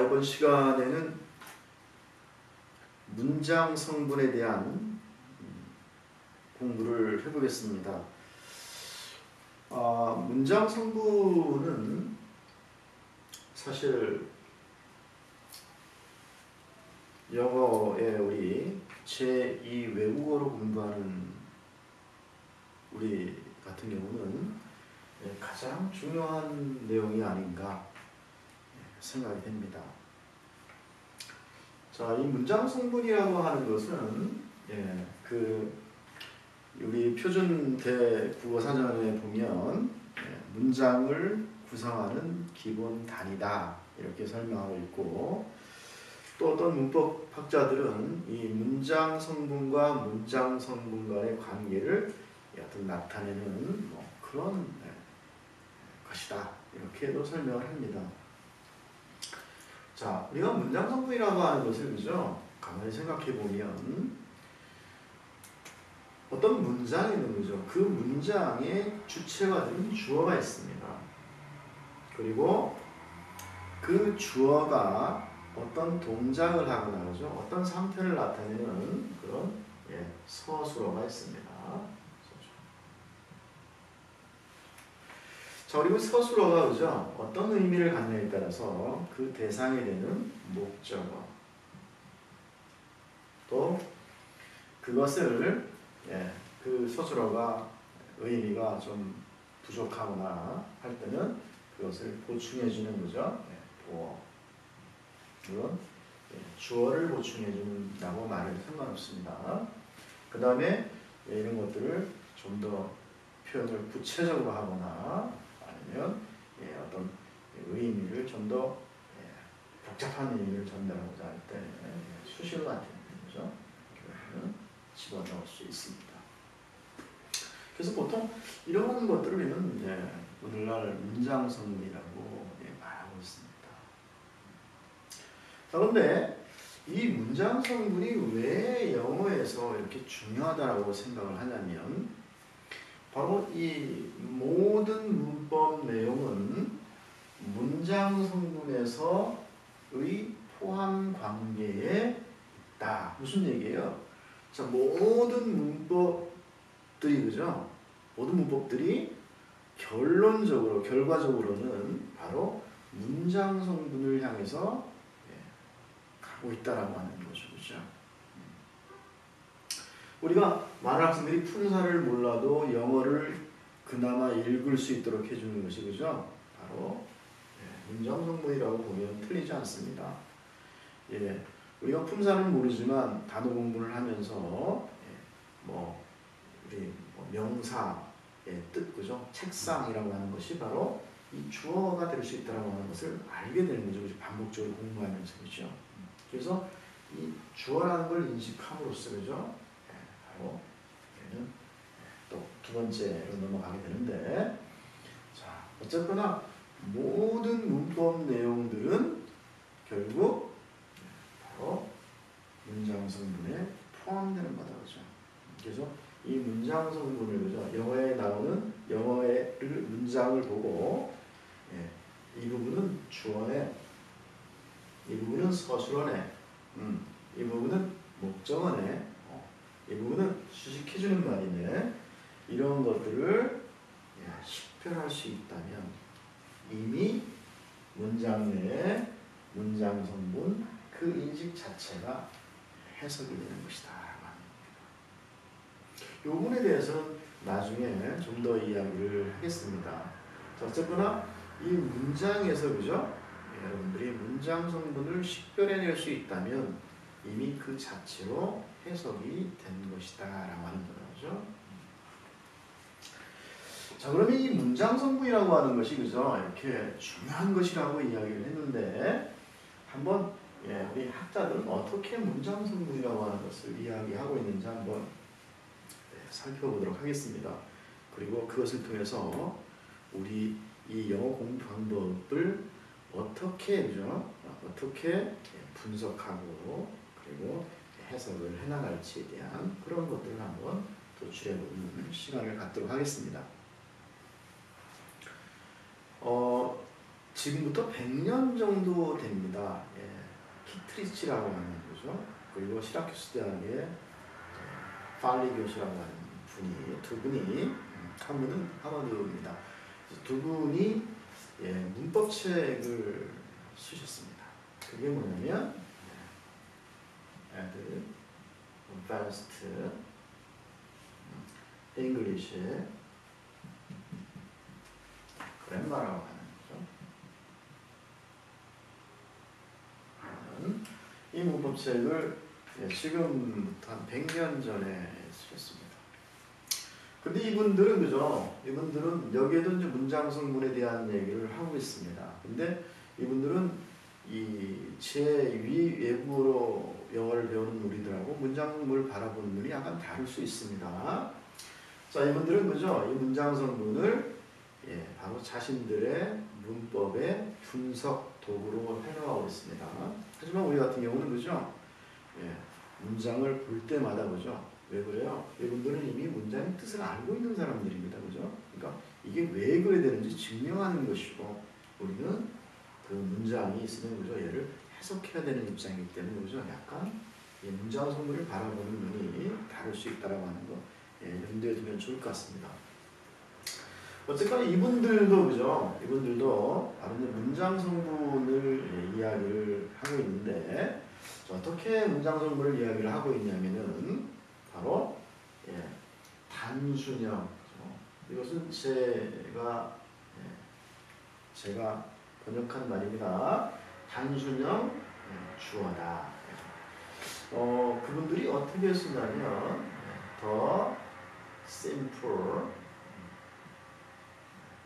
이번 시간에는 문장 성분에 대한 공부를 해보겠습니다. 문장 성분은 사실 영어에 우리 제2 외국어로 공부하는 우리 같은 경우는 가장 중요한 내용이 아닌가 생각이 됩니다. 자, 이 문장 성분이라고 하는 것은 우리 표준대 국어사전에 보면 문장을 구성하는 기본 단위다 이렇게 설명하고 있고, 또 어떤 문법학자들은 이 문장 성분과 문장 성분 간의 관계를 어떤 나타내는 그런 것이다 이렇게도 설명을 합니다. 자, 우리가 문장 성분이라고 하는 것을 그죠? 가만히 생각해 보면 어떤 문장이 있는 거죠. 그 문장에 주체가 되는 주어가 있습니다. 그리고 그 주어가 어떤 동작을 하거나 그죠? 어떤 상태를 나타내는 그런 서술어가 있습니다. 자, 그리고 서술어가 그죠? 어떤 의미를 갖느냐에 따라서 그 대상이 되는 목적어, 또 그것을 그 서술어가 의미가 좀 부족하거나 할 때는 그것을 보충해주는 거죠. 보어. 물론 주어를 보충해준다고 말해도 상관없습니다. 그 다음에 이런 것들을 좀 더 표현을 구체적으로 하거나 아니면 어떤 의미를 좀 더 복잡한 의미를 전달하고자 할 때 수식어 같은 거죠. 그러면 집어넣을 수 있습니다. 그래서 보통 이런 것들을 우리는 오늘날 문장 성분이라고 말하고 있습니다. 그런데 이 문장 성분이 왜 영어에서 이렇게 중요하다고 생각을 하냐면, 바로 이 모든 문법 내용은 문장 성분에서의 포함 관계에 있다. 무슨 얘기예요? 자, 모든 문법들이 그죠? 모든 문법들이 결론적으로, 결과적으로는 바로 문장 성분을 향해서 가고 있다라고 하는 거죠. 그죠? 우리가 많은 학생들이 품사를 몰라도 영어를 그나마 읽을 수 있도록 해주는 것이 그죠? 바로 문장 성분이라고 보면 틀리지 않습니다. 우리가 품사를 모르지만 단어 공부를 하면서 우리 명사의 뜻 그죠? 책상이라고 하는 것이 바로 이 주어가 될 수 있다라고 하는 것을 알게 되는 거죠. 그죠? 반복적으로 공부하면서 그죠? 그래서 이 주어라는 걸 인식함으로써 그죠? 바로 얘는 또 두 번째로 넘어가게 되는데, 자, 어쨌거나 모든 문법 내용들은 결국 바로 문장 성분에 포함되는 거다 그죠? 그래서 이 문장 성분을 그죠? 영어에 나오는 영어의 문장을 보고 이 부분은 주어네, 이 부분은 서술어네, 이 부분은 목적어네, 이 부분은 수식해주는 말이네, 이런 것들을 식별할 수 있다면 이미 문장 내에 문장 성분 그 인식 자체가 해석이 되는 것이다. 이 부분에 대해서는 나중에 좀 더 이야기를 하겠습니다. 어쨌거나 이 문장에서 그죠? 여러분들이 문장 성분을 식별해낼 수 있다면 이미 그 자체로 해석이 된 것이다 라고 하는 거죠. 자, 그러면 이 문장 성분이라고 하는 것이 그죠? 이렇게 중요한 것이라고 이야기를 했는데, 한번 우리 학자들은 어떻게 문장 성분이라고 하는 것을 이야기하고 있는지 한번 살펴보도록 하겠습니다. 그리고 그것을 통해서 우리 이 영어 공부 방법을 어떻게 그죠? 어떻게 분석하고 그리고 해석을 해나갈지에 대한 그런 것들을 한번 도출해보는 시간을 갖도록 하겠습니다. 지금부터 100년 정도 됩니다. 키트리치라고 하는 거죠. 그리고 시라큐스 대학의 팔리 교수라고 하는 두 분이 한 분은 하버드입니다. 두 분이 문법책을 쓰셨습니다. 그게 뭐냐면 Advanced English Grammar라고 하는 거죠. 이 문법책을 지금부터 한 100년 전에 쓰셨습니다. 근데 이분들은 그죠? 이분들은 여기에도 이제 문장 성분에 대한 얘기를 하고 있습니다. 근데 이분들은 이 외국어로 영어를 배우는 우리들하고 문장을 바라보는 눈이 약간 다를 수 있습니다. 자, 이분들은 그죠? 이 문장 성분을 바로 자신들의 문법의 분석 도구로 해나가고 있습니다. 하지만 우리 같은 경우는 그죠? 문장을 볼 때마다 그죠? 왜 그래요? 이분들은 이미 문장의 뜻을 알고 있는 사람들입니다. 그죠? 그러니까 이게 왜 그래야 되는지 증명하는 것이고, 우리는 그 문장이 있으면 그죠? 얘를 해석해야 되는 입장이기 때문에 그죠? 약간 문장 성분을 바라보는 눈이 다를 수 있다라고 하는 거 염두에 두면 좋을 것 같습니다. 어쨌거나 이분들도 그죠? 이분들도 바로 이제 문장 성분을 이야기를 하고 있는데, 어떻게 문장 성분을 이야기를 하고 있냐면은 바로 단순형. 이것은 제가 번역한 말입니다. 단순형 주어다. 그분들이 어떻게 쓰냐면 더 simple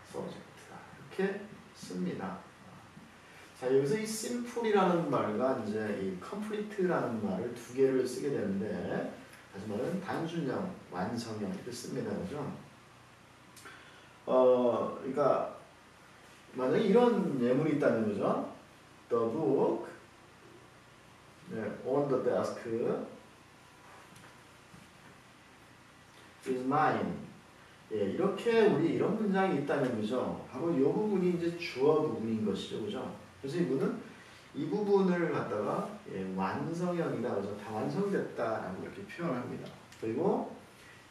subject다 이렇게 씁니다. 자, 여기서 이 simple이라는 말과 이제 이 complete라는 말을 두 개를 쓰게 되는데, 다시 말하면 단순형, 완성형 이렇게 씁니다. 그죠? 그러니까 만약에 이런 예문이 있다는 거죠. The book on the desk is mine. 이렇게 우리 이런 문장이 있다는 거죠. 바로 이 부분이 이제 주어 부분인 것이죠. 그죠? 그래서 이분은 이 부분을 갖다가 완성형이다. 그래서 다 완성됐다라고 이렇게 표현합니다. 그리고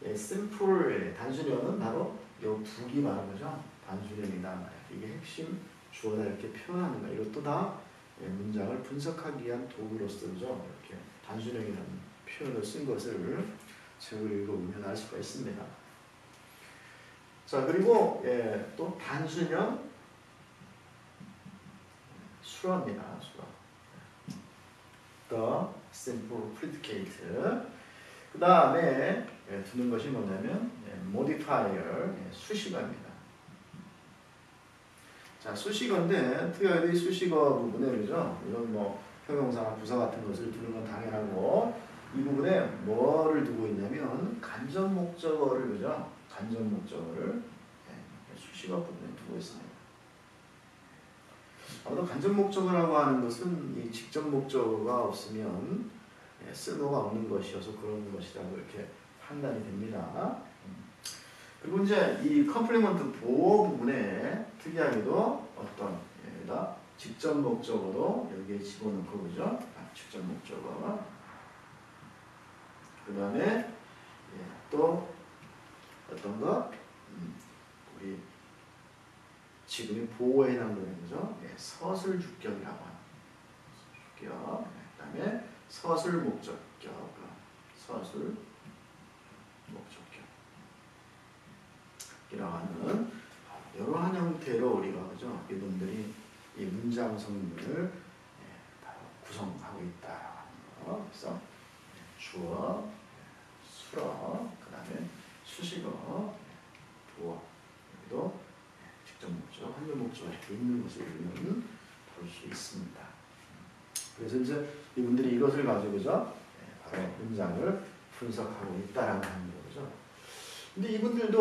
simple 단순형은 바로 이 북이 말하는 거죠. 단순형이다. 이게 핵심 주어다 이렇게 표현하는 거. 이것도 다 문장을 분석하기 위한 도구로서 그죠. 이렇게 단순형이라는 표현을 쓴 것을 책을 읽어보면 알 수가 있습니다. 자, 그리고 또 단순형 수어입니다. 수어. The simple predicate. 그 다음에 두는 것이 뭐냐면 modifier 수식어입니다. 자, 수식어인데 특이하게 이 수식어 부분에 그죠? 이건 뭐 형용사나 부사 같은 것을 두는 건 당연하고, 이 부분에 뭐를 두고 있냐면 간접 목적어를 그죠? 간접 목적어를 수식어 부분에 두고 있습니다. 아무튼 간접 목적어라고 하는 것은 이 직접 목적어가 없으면 쓸모가 없는 것이어서 그런 것이라고 이렇게 판단이 됩니다. 그리고 이제 이 컴플리먼트 보어 부분에 특이하게도 어떤 직접 목적어도 여기에 집어넣고 그죠? 직접 목적어. 그 다음에 또 어떤 거? 우리 지금이 보호에 해당되는 거죠. 서술 주격이라고 하는 주격. 그 다음에 서술 목적격. 서술 목적격이라고 하는 이러한 형태로 우리가 그죠? 이분들이 이 문장 성분을 바로 구성하고 있다라고 하는 거. 그래서 주어, 수어, 그 다음에 수식어, 보어, 여기도 직접 목적, 한글 목적 이렇게 있는 것을 우리는 볼 수 있습니다. 그래서 이제 이분들이 이것을 가지고 그죠? 바로 문장을 분석하고 있다라고 하는 거죠. 근데 이분들도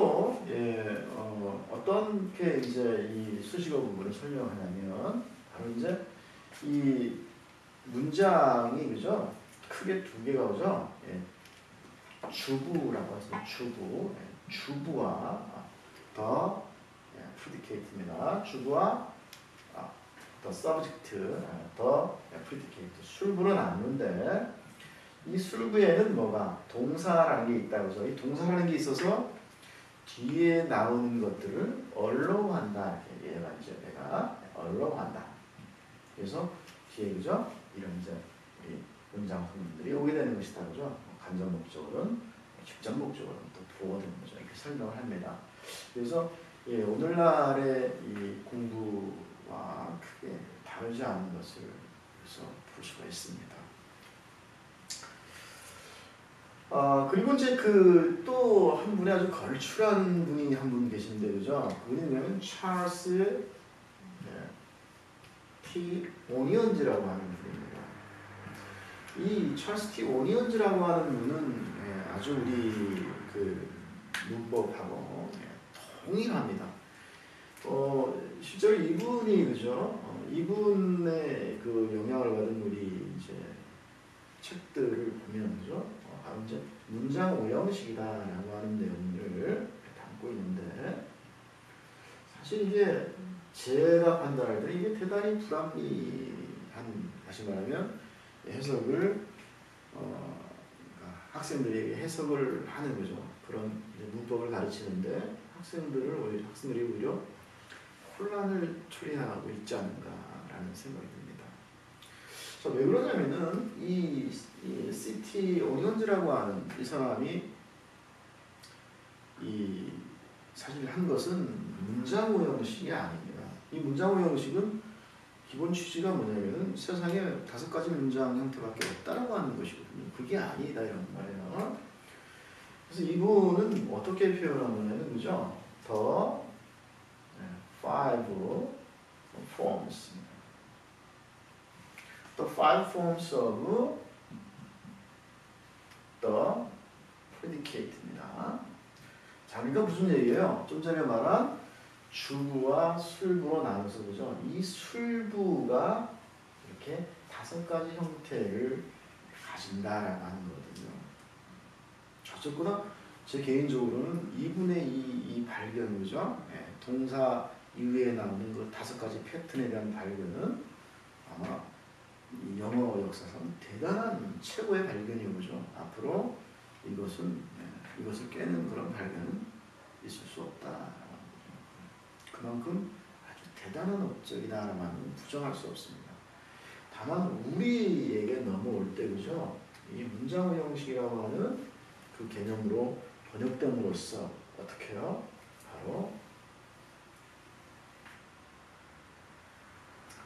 어떻게 이제 이 수식어 부분을 설명하냐면 바로 이제 이 문장이 그죠? 크게 두 개가 오죠. 주부라고 해서 주부, 주부와 더 predicate입니다. 주부와 the subject, the predicate. 술부는 않는데 이 술부에는 뭐가 동사라는 게 있다고 해서 이 동사라는 게 있어서 뒤에 나오는 것들을 allow한다. 이렇게 얘가 이제 내가 allow한다. 그래서 뒤에 그죠? 이런 이제 우리 문장 성분들이 오게 되는 것이다. 그죠? 간접 목적어는 직접 목적어는 또 부어가 되는 거죠. 이렇게 설명을 합니다. 그래서 예, 오늘날의 이 공부와 크게 다르지 않은 것을 그래서 볼 수가 있습니다. 그리고 이제 그 또 한 분이 아주 걸출한 분이 한 분 계신데 그죠? 그분이 뭐냐면 찰스 T. 오니언즈라고 하는 분입니다. 이 찰스 T. 오니언즈라고 하는 분은 예, 아주 우리 그 문법하고 예, 동일합니다. 실제로 이분이 그죠? 이분의 그 영향을 받은 우리 이제 책들을 보면 그죠? 이제 문장 오형식이다라고 하는 내용을 담고 있는데 사실 이게 제가 판단할 때 이게 대단히 불합리한 다시 말하면 해석을 그러니까 학생들에게 해석을 하는 거죠. 그런 이제 문법을 가르치는데 학생들이 오히려 혼란을 초래하고 있지 않은가라는 생각이 듭니다. 자, 왜 그러냐면은 이 CT 오니언즈라고 하는 이 사람이 이 사실 한 것은 문장 오형식이 아닙니다. 이 문장 오형식은 기본 취지가 뭐냐면은 세상에 5가지 문장 형태밖에 없다라고 하는 것이거든요. 그게 아니다 이런 말이에요. 그래서 이분은 어떻게 표현하냐면 그죠? The 5 forms. The 5 forms of the predicate입니다. 자, 그러니까 무슨 얘기예요? 좀 전에 말한 주부와 술부로 나눠서 보죠. 이 술부가 이렇게 5가지 형태를 가진다라고 하는 거거든요. 어쨌거나 제 개인적으로는 이분의 이 발견이죠. 네, 동사 이후에 나오는 그 5가지 패턴에 대한 발견은 아마 이 영어 역사상 대단한 최고의 발견이죠. 앞으로 이것을 깨는 그런 발견은 있을 수 없다. 그만큼 아주 대단한 업적이다라는 부정할 수 없습니다. 다만 우리에게 넘어올 때 그죠? 이 문장 형식이라고 하는 그 개념으로 번역됨으로써 어떻게 해요? 바로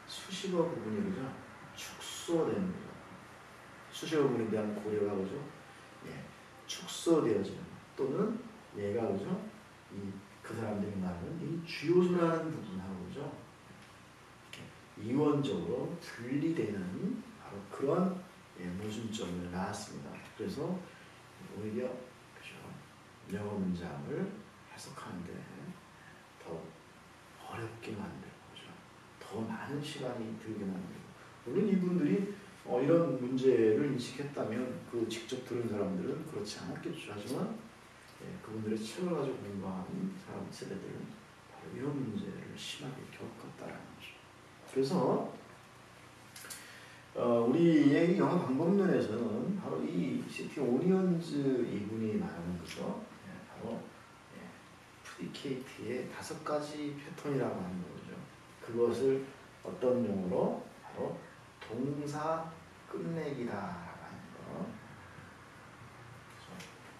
수식어 부분이 그죠? 축소되는 거죠. 수식어 부분에 대한 고려가 그죠? 예, 축소되어지는 또는 얘가 그죠? 그 사람들이 말하는 이 주요소라는 부분하고 그죠? 이원적으로 분리되는 바로 그런 모순점을 낳았습니다. 그래서 오히려 그죠? 영어 문장을 해석하는데 더 어렵게 만들고 그죠? 더 많은 시간이 들게 만들고 물론 이분들이 이런 문제를 인식했다면 그 직접 들은 사람들은 그렇지 않았겠죠. 하지만 그분들의 책을 가지고 공부한 사람 세대들은 바로 이런 문제를 심하게 겪었다라는 거죠. 그래서 우리의 영어 방법론에서는 바로 이 CT 오니언즈 이분이 말하는 거죠. 바로 프리케이트의 5가지 패턴이라고 하는 거죠. 그것을 어떤 용어로 바로 동사 끝내기다라고 하는 거.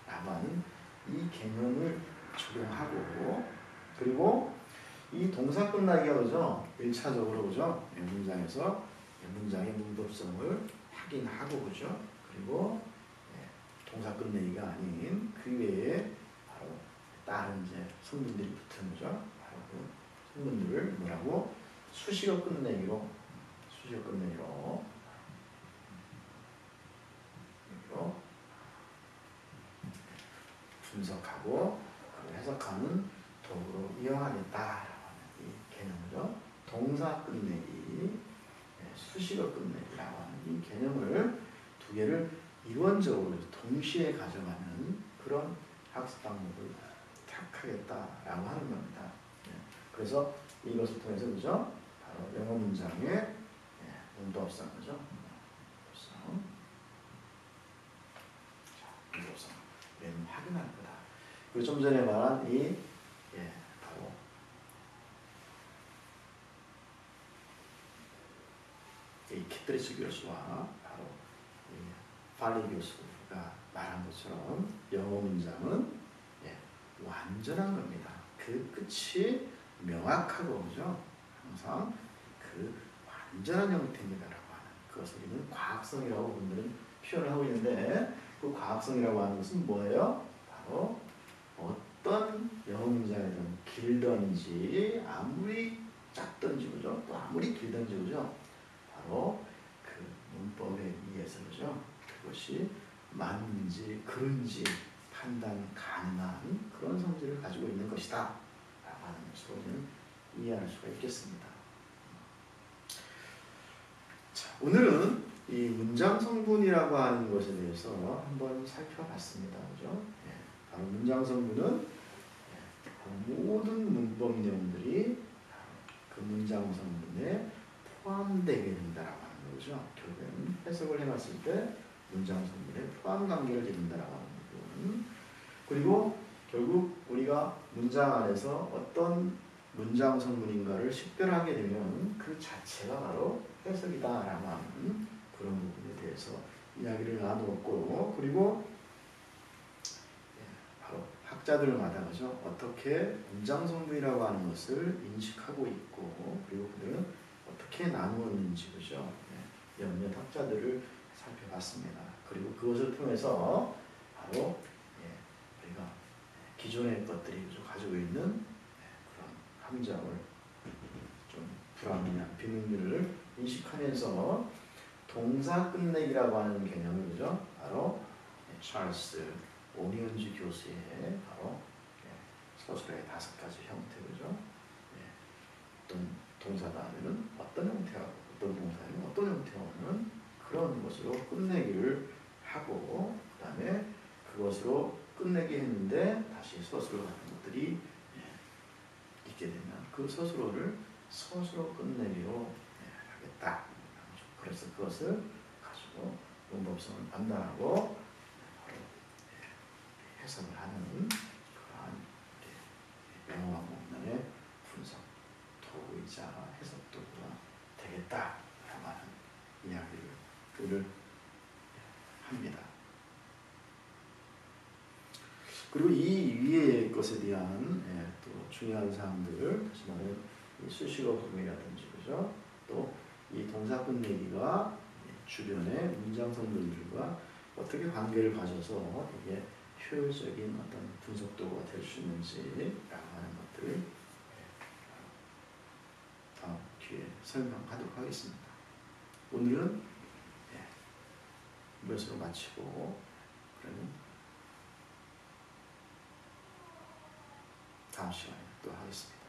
라고 하는 이 개념을 적용하고 그리고 이 동사 끝나기가 그죠? 1차적으로 그죠? 문장에서 문장의 문법성을 확인하고 그죠? 그리고 동사 끝내기가 아닌 그 외에 바로 다른 이제 성분들이 붙은 거죠? 바로 그 성분들을 뭐라고? 수식어 끝내기로 분석하고 해석하는 도구로 이용하겠다라고 하는 이 개념이죠. 동사 끝내기, 수식어 끝내기라고 하는 이 개념을 두 개를 이원적으로 동시에 가져가는 그런 학습 방법을 택하겠다라고 하는 겁니다. 그래서 이것을 통해서 그죠? 바로 바로 영어 문장의 문법상이죠. 문법상. 자, 문법상. 얘는 확인할 거다. 그리고 좀 전에 말한 이 바로 이 키트리스 교수와 바로 이 팔리 교수가 말한 것처럼 영어 문장은 완전한 겁니다. 그 끝이 명확하고 그죠? 항상 그 완전한 형태입니다라고 하는 그것을 우리는 과학성이라고 분들은 표현을 하고 있는데 그 과학성이라고 하는 것은 뭐예요? 바로 어떤 영어 문장이든 길든지 아무리 짧든지 그죠? 또 아무리 길든지 그죠? 바로 그 문법에 의해서 그죠? 그것이 맞는지 그른지 판단 가능한 그런 성질을 가지고 있는 것이다 라고 하는 것으로 우리는 이해할 수가 있겠습니다. 자, 오늘은 이 문장 성분이라고 하는 것에 대해서 한번 살펴봤습니다. 그죠? 바로 문장 성분은 모든 문법 내용들이 그 문장 성분에 포함되게 된다라고 하는 거죠. 결국에는 해석을 해봤을 때 문장 성분에 포함 관계를 이룬다라고 하는 부분. 그리고 결국 우리가 문장 안에서 어떤 문장 성분인가를 식별하게 되면 그 자체가 바로 해석이다라고 하는 그런 부분에 대해서 이야기를 나누었고, 그리고 바로 학자들마다 그죠? 어떻게 문장 성분이라고 하는 것을 인식하고 있고, 그리고 그들은 어떻게 나누었는지 그죠? 몇몇 학자들을 살펴봤습니다. 그리고 그것을 통해서 바로 우리가 기존의 것들이 그죠? 가지고 있는 그런 함정을 좀 불합리한 비능률을 인식하면서 동사 끝내기라고 하는 개념을 그죠? 바로 찰스 오니언즈 교수의 바로 서술의 5가지 형태 그죠? 어떤 동사가 하면 어떤 형태하고 어떤 동사는 어떤 형태하는 그런 것으로 끝내기를 하고, 그 다음에 그것으로 끝내기 했는데 다시 서술어 같은 것들이 있게 되면 그 서술어를 서술어 끝내기로 하겠다. 그래서 그것을 가지고 문법성을 판단하고 해석을 하는 그러한 영어와 문단의 분석 도구이자 해석 도구가 되겠다라고 하는 이야기를 합니다. 그리고 이 위의 것에 대한 또 중요한 사항들, 다시 말하면 수식어 구분이라든지 그죠? 또 이 동사 끝내기가 주변의 문장 성분들과 어떻게 관계를 가져서 이게 효율적인 어떤 분석 도구가 될 수 있는지라고 하는 것들을 다음 기회에 설명하도록 하겠습니다. 오늘은 이것으로 마치고 그러면 다음 시간에 또 하겠습니다.